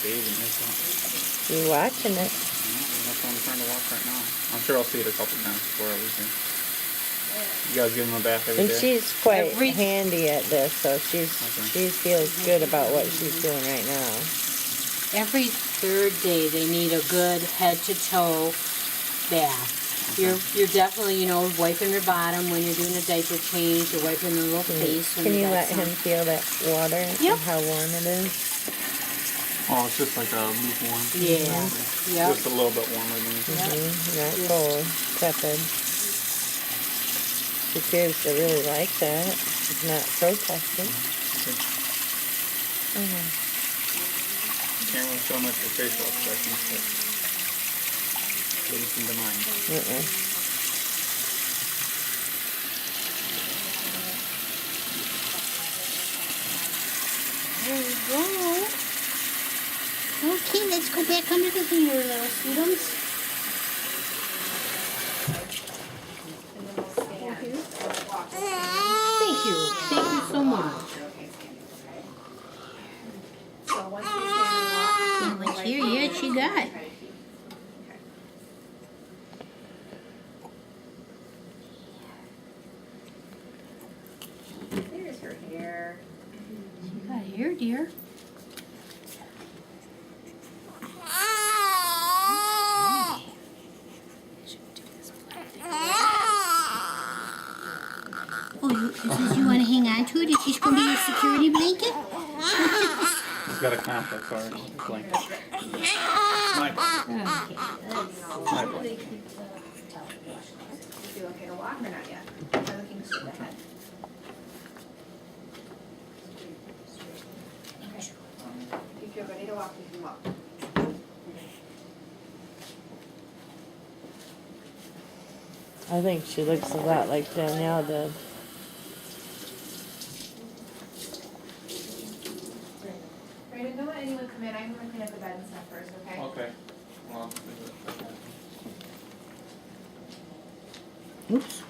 bathing, isn't it? You watching it? That's what I'm trying to watch right now. I'm sure I'll see it a couple times before I leave here. You guys give him a bath every And day? she's quite Every- handy at this, so she feels good about what she's doing right now. Every third day they need a good head to toe bath. You're definitely, wiping her bottom when you're doing a diaper change. You're wiping the little face. when Can you got let him some- feel that water Yep. and how warm it is? Oh, it's just like a lukewarm. Yeah. Yep. Just a little bit warmer than usual. Not cold, tepid. She appears to really like that. She's not protesting. Can't really show much for facial expressions, but listen to mine. There we go. Okay, let's go back under the heater, little students. Thank you. Thank you so much. How much here? Yeah, she got. There's her hair. She got hair, dear. Oh, says you want to hang on to it? Is she going to be your security blanket? He's got a complex already. Blanket. My blanket. Is you okay to walk or not yet? I'm looking straight ahead. Okay. If you're ready to walk, you can walk. I think she looks a lot like Danielle did. Brandon, don't let anyone come in. I'm gonna clean up the bed and stuff first, okay? Okay. Well, Oops.